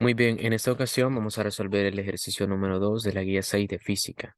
Muy bien, en esta ocasión vamos a resolver el ejercicio número 2 de la guía 6 de física.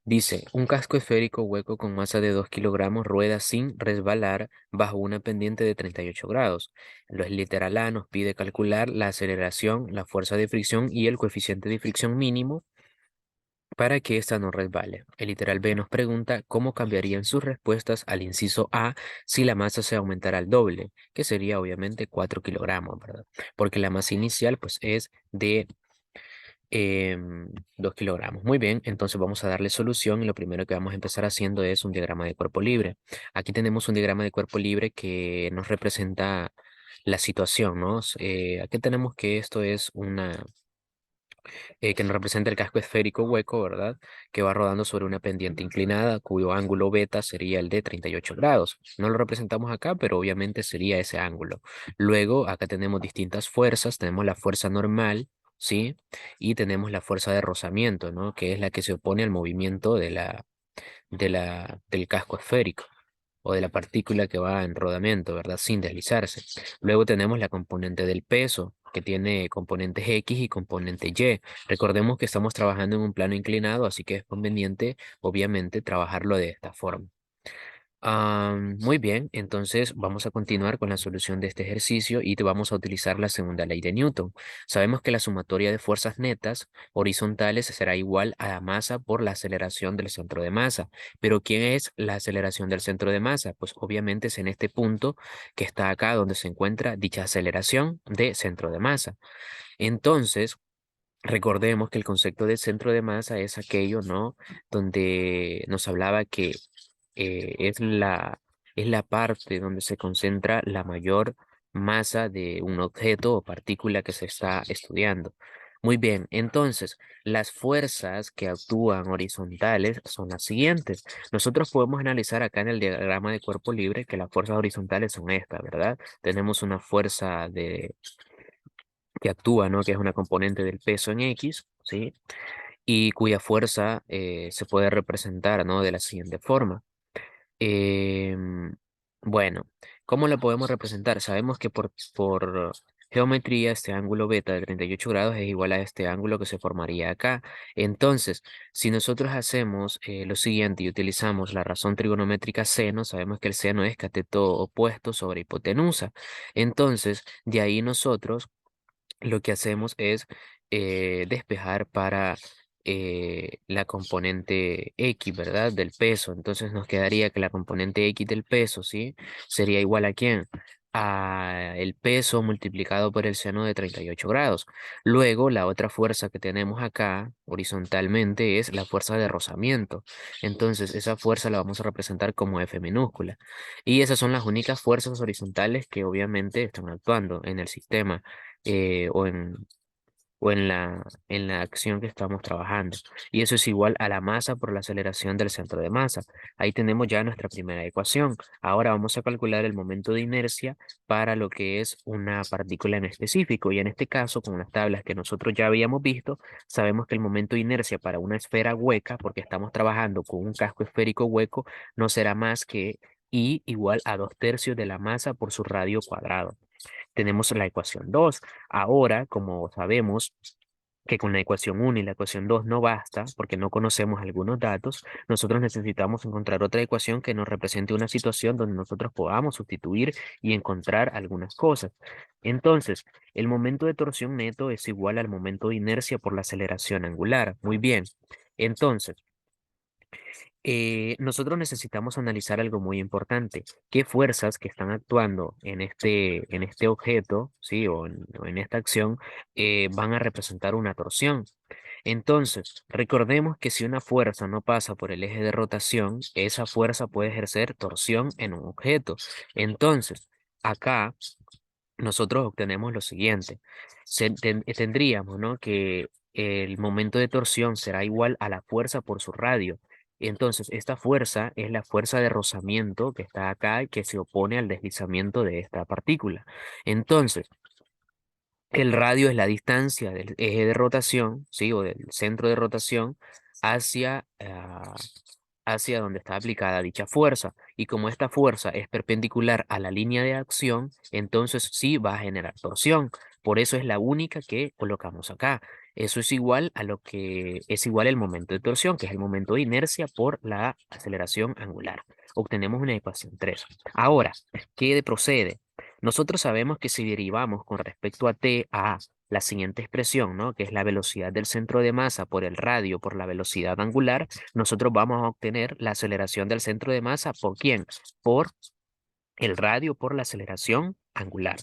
Dice, un casco esférico hueco con masa de 2 kilogramos rueda sin resbalar bajo una pendiente de 38 grados. Lo literal A nos pide calcular la aceleración, la fuerza de fricción y el coeficiente de fricción mínimo para que ésta no resbale. El literal B nos pregunta cómo cambiarían sus respuestas al inciso A si la masa se aumentara al doble, que sería obviamente 4 kilogramos, ¿verdad? Porque la masa inicial pues es de 2 kilogramos. Muy bien, entonces vamos a darle solución y lo primero que vamos a empezar haciendo es un diagrama de cuerpo libre. Aquí tenemos un diagrama de cuerpo libre que nos representa la situación, ¿no? Aquí tenemos que esto es que nos representa el casco esférico hueco, ¿verdad? Que va rodando sobre una pendiente inclinada cuyo ángulo beta sería el de 38 grados. No lo representamos acá, pero obviamente sería ese ángulo. Luego, acá tenemos distintas fuerzas. Tenemos la fuerza normal, ¿sí? Y tenemos la fuerza de rozamiento, ¿no? Que es la que se opone al movimiento del casco esférico o de la partícula que va en rodamiento, ¿verdad? Sin deslizarse. Luego tenemos la componente del peso, que tiene componentes X y componente Y. Recordemos que estamos trabajando en un plano inclinado, así que es conveniente, obviamente, trabajarlo de esta forma. Muy bien, entonces vamos a continuar con la solución de este ejercicio y te vamos a utilizar la segunda ley de Newton. Sabemos que la sumatoria de fuerzas netas horizontales será igual a la masa por la aceleración del centro de masa. Pero ¿quién es la aceleración del centro de masa? Pues obviamente es en este punto que está acá donde se encuentra dicha aceleración de centro de masa. Entonces, recordemos que el concepto de centro de masa es aquello, ¿no? Donde nos hablaba que es la parte donde se concentra la mayor masa de un objeto o partícula que se está estudiando. Muy bien, entonces las fuerzas que actúan horizontales son las siguientes. Nosotros podemos analizar acá en el diagrama de cuerpo libre que las fuerzas horizontales son estas, ¿verdad? Tenemos una fuerza que actúa, ¿no? Que es una componente del peso en X, ¿sí? Y cuya fuerza se puede representar, ¿no? De la siguiente forma. Em, bueno, ¿cómo la podemos representar? Sabemos que por geometría este ángulo beta de 38 grados es igual a este ángulo que se formaría acá. Entonces, si nosotros hacemos lo siguiente y utilizamos la razón trigonométrica seno, sabemos que el seno es cateto opuesto sobre hipotenusa. Entonces, de ahí nosotros lo que hacemos es despejar para la componente X, ¿verdad? Del peso. Entonces nos quedaría que la componente X del peso, ¿sí? Sería igual a ¿quién? A el peso multiplicado por el seno de 38 grados. Luego, la otra fuerza que tenemos acá, horizontalmente, es la fuerza de rozamiento. Entonces, esa fuerza la vamos a representar como F minúscula. Y esas son las únicas fuerzas horizontales que obviamente están actuando en el sistema eh, o en, en la acción que estamos trabajando. Y eso es igual a la masa por la aceleración del centro de masa. Ahí tenemos ya nuestra primera ecuación. Ahora vamos a calcular el momento de inercia para lo que es una partícula en específico. Y en este caso, con las tablas que nosotros ya habíamos visto, sabemos que el momento de inercia para una esfera hueca, porque estamos trabajando con un casco esférico hueco, no será más que I igual a 2/3 de la masa por su radio cuadrado. Tenemos la ecuación 2. Ahora, como sabemos que con la ecuación 1 y la ecuación 2 no basta porque no conocemos algunos datos, nosotros necesitamos encontrar otra ecuación que nos represente una situación donde nosotros podamos sustituir y encontrar algunas cosas. Entonces, el momento de torsión neto es igual al momento de inercia por la aceleración angular. Muy bien. Entonces, nosotros necesitamos analizar algo muy importante. ¿Qué fuerzas que están actuando en este objeto, sí, o en esta acción, van a representar una torsión? Entonces, recordemos que si una fuerza no pasa por el eje de rotación, esa fuerza puede ejercer torsión en un objeto. Entonces, acá nosotros obtenemos lo siguiente. Tendríamos, ¿no? Que el momento de torsión será igual a la fuerza por su radio. Entonces, esta fuerza es la fuerza de rozamiento que está acá y que se opone al deslizamiento de esta partícula. Entonces, el radio es la distancia del eje de rotación, ¿sí? O del centro de rotación hacia, hacia donde está aplicada dicha fuerza. Y como esta fuerza es perpendicular a la línea de acción, entonces sí va a generar torsión. Por eso es la única que colocamos acá. Eso es igual a lo que es igual el momento de torsión, que es el momento de inercia por la aceleración angular. Obtenemos una ecuación 3. Ahora, ¿qué procede? Nosotros sabemos que si derivamos con respecto a t a la siguiente expresión, ¿no? Que es la velocidad del centro de masa por el radio por la velocidad angular, nosotros vamos a obtener la aceleración del centro de masa ¿por quién? Por el radio por la aceleración angular.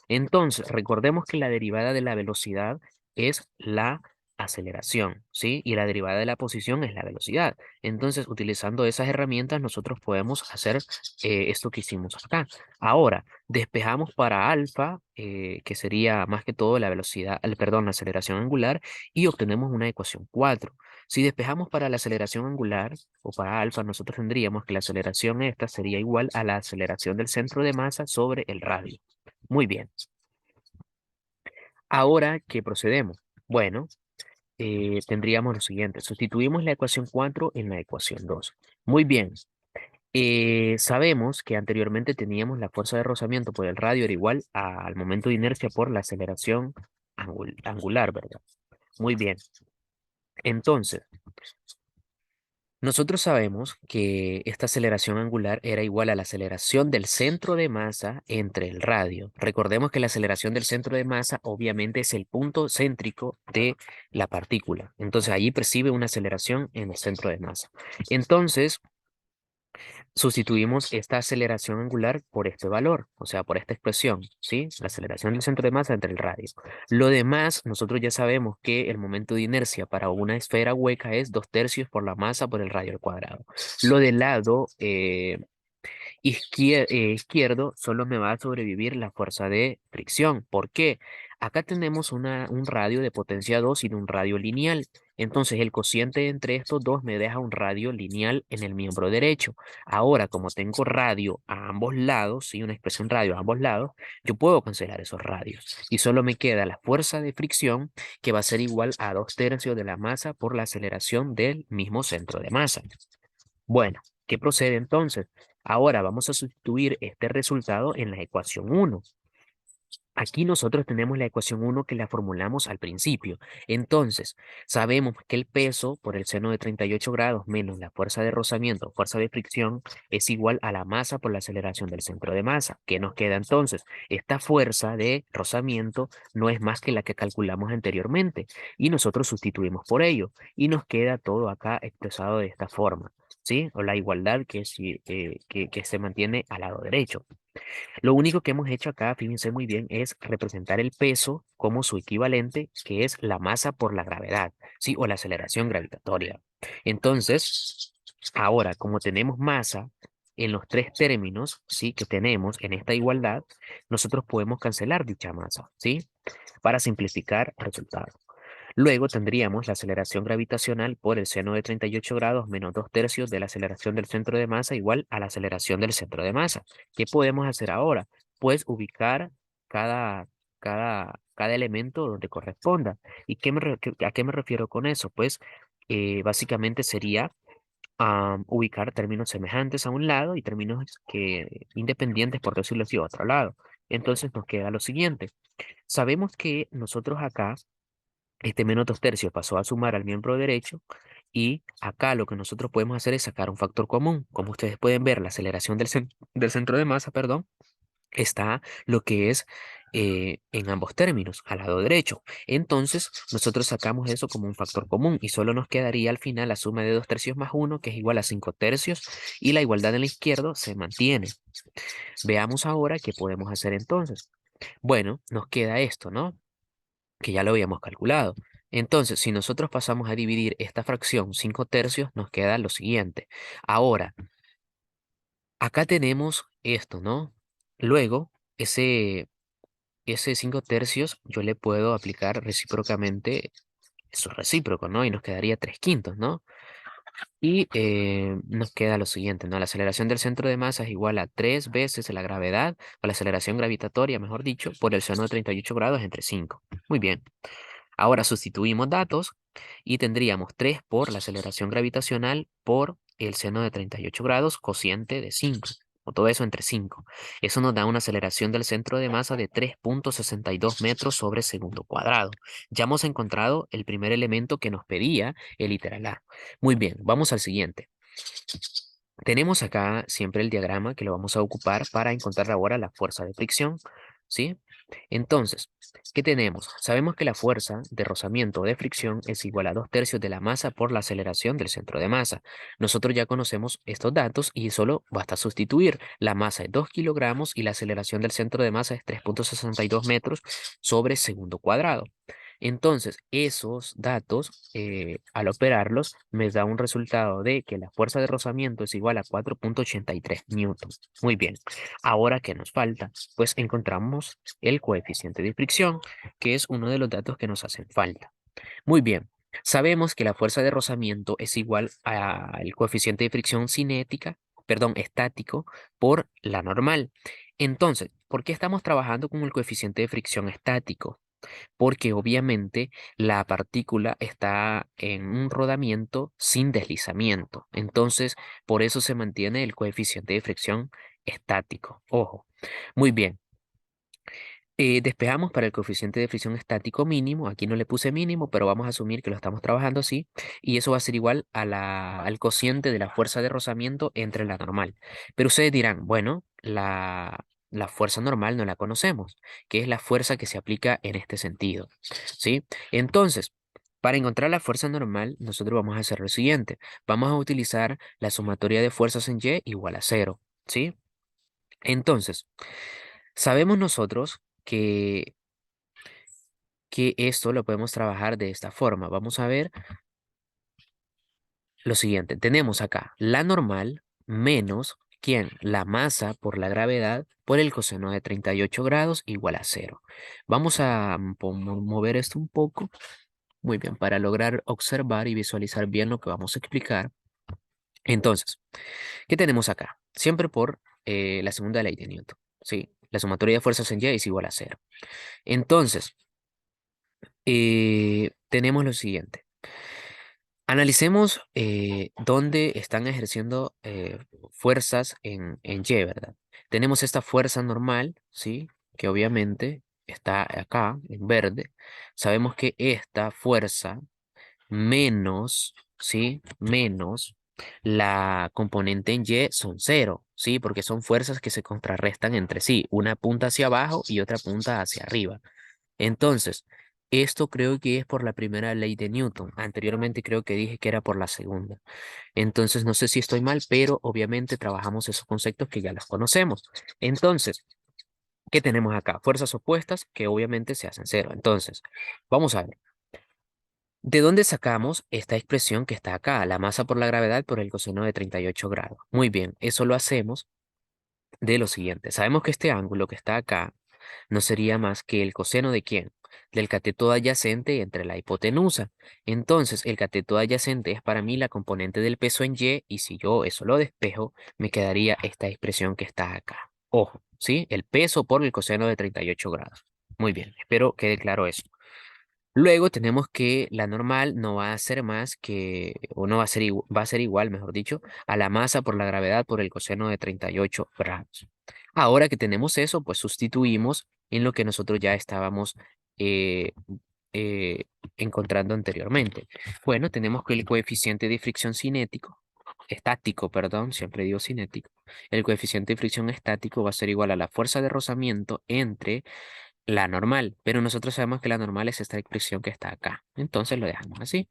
Entonces, recordemos que la derivada de la velocidad es la aceleración, ¿sí? Y la derivada de la posición es la velocidad. Entonces, utilizando esas herramientas, nosotros podemos hacer esto que hicimos acá. Ahora, despejamos para alfa, que sería más que todo la velocidad, perdón, la aceleración angular, y obtenemos una ecuación 4. Si despejamos para la aceleración angular, o para alfa, nosotros tendríamos que la aceleración esta sería igual a la aceleración del centro de masa sobre el radio. Muy bien. Ahora, ¿qué procedemos? Bueno, tendríamos lo siguiente. Sustituimos la ecuación 4 en la ecuación 2. Muy bien. Sabemos que anteriormente teníamos la fuerza de rozamiento por el radio era igual al momento de inercia por la aceleración angular, ¿verdad? Muy bien. Entonces, nosotros sabemos que esta aceleración angular era igual a la aceleración del centro de masa entre el radio. Recordemos que la aceleración del centro de masa obviamente es el punto céntrico de la partícula. Entonces allí percibe una aceleración en el centro de masa. Entonces, sustituimos esta aceleración angular por este valor, o sea, por esta expresión, ¿sí? La aceleración del centro de masa entre el radio. Lo demás, nosotros ya sabemos que el momento de inercia para una esfera hueca es 2/3 por la masa por el radio al cuadrado. Lo del lado izquierdo solo me va a sobrevivir la fuerza de fricción. ¿Por qué? Acá tenemos un radio de potencia 2 y de un radio lineal. Entonces el cociente entre estos dos me deja un radio lineal en el miembro derecho. Ahora, como tengo radio a ambos lados, ¿sí? Una expresión radio a ambos lados, yo puedo cancelar esos radios. Y solo me queda la fuerza de fricción que va a ser igual a 2/3 de la masa por la aceleración del mismo centro de masa. Bueno, ¿qué procede entonces? Ahora vamos a sustituir este resultado en la ecuación 1. Aquí nosotros tenemos la ecuación 1 que la formulamos al principio. Entonces, sabemos que el peso por el seno de 38 grados menos la fuerza de rozamiento, fuerza de fricción, es igual a la masa por la aceleración del centro de masa. ¿Qué nos queda entonces? Esta fuerza de rozamiento no es más que la que calculamos anteriormente y nosotros sustituimos por ello y nos queda todo acá expresado de esta forma, ¿sí? O la igualdad que se mantiene al lado derecho. Lo único que hemos hecho acá, fíjense muy bien, es representar el peso como su equivalente, que es la masa por la gravedad, ¿sí? O la aceleración gravitatoria. Entonces, ahora, como tenemos masa en los tres términos, ¿sí? Que tenemos en esta igualdad, nosotros podemos cancelar dicha masa, ¿sí? Para simplificar el resultado. Luego tendríamos la aceleración gravitacional por el seno de 38 grados menos 2/3 de la aceleración del centro de masa igual a la aceleración del centro de masa. ¿Qué podemos hacer ahora? Pues ubicar cada, cada elemento donde corresponda. ¿Y a qué me refiero con eso? Pues básicamente sería ubicar términos semejantes a un lado y términos independientes, por decirlo así, a otro lado. Entonces nos queda lo siguiente. Sabemos que nosotros acá este menos 2/3 pasó a sumar al miembro derecho y acá lo que nosotros podemos hacer es sacar un factor común. Como ustedes pueden ver, la aceleración del centro de masa, perdón, está lo que es en ambos términos, al lado derecho. Entonces, nosotros sacamos eso como un factor común y solo nos quedaría al final la suma de 2/3 más 1, que es igual a 5/3, y la igualdad en la izquierda se mantiene. Veamos ahora qué podemos hacer entonces. Bueno, nos queda esto, ¿no? Que ya lo habíamos calculado. Entonces, si nosotros pasamos a dividir esta fracción 5/3, nos queda lo siguiente. Ahora, acá tenemos esto, ¿no? Luego, ese 5/3 yo le puedo aplicar recíprocamente su recíproco, ¿no? Y nos quedaría 3/5, ¿no? Y nos queda lo siguiente, ¿no? La aceleración del centro de masa es igual a 3 veces la gravedad, o la aceleración gravitatoria, mejor dicho, por el seno de 38 grados entre 5. Muy bien. Ahora sustituimos datos y tendríamos 3 por la aceleración gravitacional por el seno de 38 grados, cociente de 5. o todo eso entre 5. Eso nos da una aceleración del centro de masa de 3,62 metros sobre segundo cuadrado. Ya hemos encontrado el primer elemento que nos pedía el literal A. Muy bien, vamos al siguiente. Tenemos acá siempre el diagrama que lo vamos a ocupar para encontrar ahora la fuerza de fricción, ¿sí? Entonces, ¿qué tenemos? Sabemos que la fuerza de rozamiento o de fricción es igual a 2/3 de la masa por la aceleración del centro de masa. Nosotros ya conocemos estos datos y solo basta sustituir. La masa es 2 kilogramos y la aceleración del centro de masa es 3,62 metros sobre segundo cuadrado. Entonces, esos datos, al operarlos, me da un resultado de que la fuerza de rozamiento es igual a 4,83 newtons. Muy bien. Ahora, ¿qué nos falta? Pues encontramos el coeficiente de fricción, que es uno de los datos que nos hacen falta. Muy bien. Sabemos que la fuerza de rozamiento es igual al coeficiente de fricción cinética, perdón, estático, por la normal. Entonces, ¿por qué estamos trabajando con el coeficiente de fricción estático? Porque obviamente la partícula está en un rodamiento sin deslizamiento. Entonces, por eso se mantiene el coeficiente de fricción estático. Ojo. Muy bien. Despejamos para el coeficiente de fricción estático mínimo. Aquí no le puse mínimo, pero vamos a asumir que lo estamos trabajando así. Y eso va a ser igual a al cociente de la fuerza de rozamiento entre la normal. Pero ustedes dirán, bueno, la fuerza normal no la conocemos, que es la fuerza que se aplica en este sentido. ¿Sí? Entonces, para encontrar la fuerza normal, nosotros vamos a hacer lo siguiente. Vamos a utilizar la sumatoria de fuerzas en Y igual a cero. ¿Sí? Entonces, sabemos nosotros que esto lo podemos trabajar de esta forma. Vamos a ver lo siguiente. Tenemos acá la normal menos, ¿quién? La masa por la gravedad por el coseno de 38 grados igual a cero. Vamos a mover esto un poco. Muy bien, para lograr observar y visualizar bien lo que vamos a explicar. Entonces, ¿qué tenemos acá? Siempre por la segunda ley de Newton. ¿Sí? La sumatoria de fuerzas en Y es igual a cero. Entonces, tenemos lo siguiente. Analicemos dónde están ejerciendo fuerzas en Y, ¿verdad? Tenemos esta fuerza normal, ¿sí? Que obviamente está acá, en verde. Sabemos que esta fuerza menos, ¿sí? Menos la componente en Y son cero, ¿sí? Porque son fuerzas que se contrarrestan entre sí. Una punta hacia abajo y otra punta hacia arriba. Entonces, esto creo que es por la primera ley de Newton. Anteriormente creo que dije que era por la segunda. Entonces, no sé si estoy mal, pero obviamente trabajamos esos conceptos que ya los conocemos. Entonces, ¿qué tenemos acá? Fuerzas opuestas que obviamente se hacen cero. Entonces, vamos a ver. ¿De dónde sacamos esta expresión que está acá? La masa por la gravedad por el coseno de 38 grados. Muy bien, eso lo hacemos de lo siguiente. Sabemos que este ángulo que está acá no sería más que el coseno de quién? Del cateto adyacente entre la hipotenusa. Entonces, el cateto adyacente es para mí la componente del peso en Y, si yo eso lo despejo, me quedaría esta expresión que está acá. Ojo, ¿sí? El peso por el coseno de 38 grados. Muy bien, espero quede claro eso. Luego tenemos que la normal no va a ser más que, o no va a ser, va a ser igual, mejor dicho, a la masa por la gravedad por el coseno de 38 grados. Ahora que tenemos eso, pues sustituimos en lo que nosotros ya estábamos eh, eh, encontrando anteriormente. Bueno, tenemos que el coeficiente de fricción cinético, estático, perdón, siempre digo cinético, el coeficiente de fricción estático va a ser igual a la fuerza de rozamiento entre la normal, pero nosotros sabemos que la normal es esta expresión que está acá. Entonces lo dejamos así.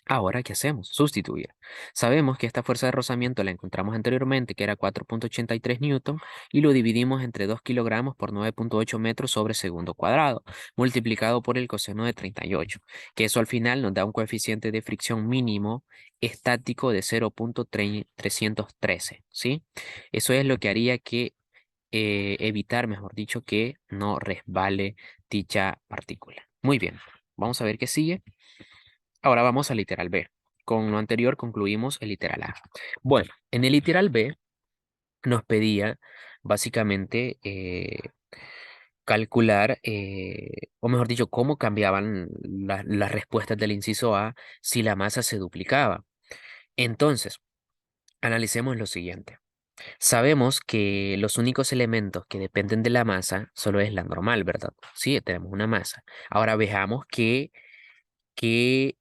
Ahora, ¿qué hacemos? Sustituir. Sabemos que esta fuerza de rozamiento la encontramos anteriormente, que era 4,83 newton, y lo dividimos entre 2 kilogramos por 9,8 metros sobre segundo cuadrado, multiplicado por el coseno de 38, que eso al final nos da un coeficiente de fricción mínimo estático de 0,313, ¿sí? Eso es lo que haría que evitar, mejor dicho, que no resbale dicha partícula. Muy bien, vamos a ver qué sigue. Ahora vamos al literal B. Con lo anterior concluimos el literal A. Bueno, en el literal B nos pedía básicamente calcular, o mejor dicho, cómo cambiaban las respuestas del inciso A si la masa se duplicaba. Entonces, analicemos lo siguiente. Sabemos que los únicos elementos que dependen de la masa solo es la normal, ¿verdad? Sí, tenemos una masa. Ahora veamos qué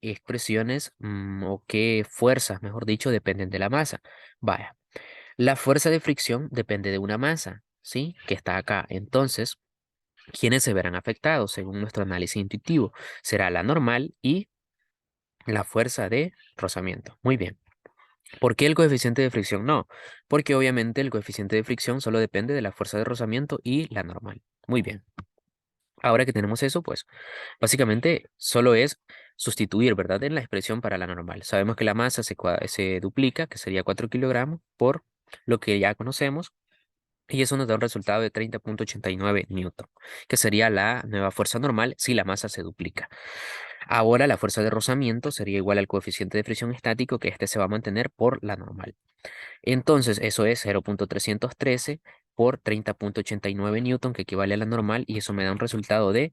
expresiones o qué fuerzas, mejor dicho, dependen de la masa. Vaya, la fuerza de fricción depende de una masa, ¿sí? Que está acá. Entonces, ¿quiénes se verán afectados según nuestro análisis intuitivo? Será la normal y la fuerza de rozamiento. Muy bien. ¿Por qué el coeficiente de fricción no? Porque obviamente el coeficiente de fricción solo depende de la fuerza de rozamiento y la normal. Muy bien. Ahora que tenemos eso, pues básicamente solo es sustituir, ¿verdad? En la expresión para la normal. Sabemos que la masa se duplica, que sería 4 kilogramos, por lo que ya conocemos. Y eso nos da un resultado de 30,89 newton, que sería la nueva fuerza normal si la masa se duplica. Ahora la fuerza de rozamiento sería igual al coeficiente de fricción estático, que este se va a mantener por la normal. Entonces, eso es 0,313 por 30,89 newton, que equivale a la normal, y eso me da un resultado de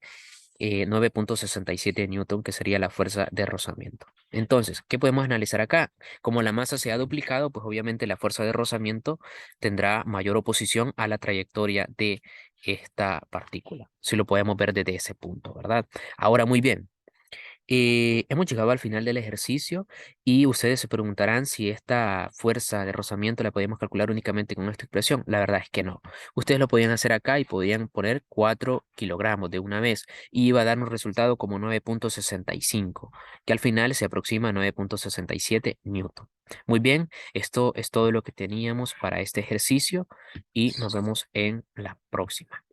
9,67 newton, que sería la fuerza de rozamiento. Entonces, ¿qué podemos analizar acá? Como la masa se ha duplicado, pues obviamente la fuerza de rozamiento tendrá mayor oposición a la trayectoria de esta partícula. Si lo podemos ver desde ese punto, ¿verdad? Ahora, muy bien. Hemos llegado al final del ejercicio y ustedes se preguntarán si esta fuerza de rozamiento la podemos calcular únicamente con esta expresión. La verdad es que no. Ustedes lo podían hacer acá y podían poner 4 kilogramos de una vez y iba a dar un resultado como 9,65, que al final se aproxima a 9,67 newton. Muy bien, esto es todo lo que teníamos para este ejercicio y nos vemos en la próxima.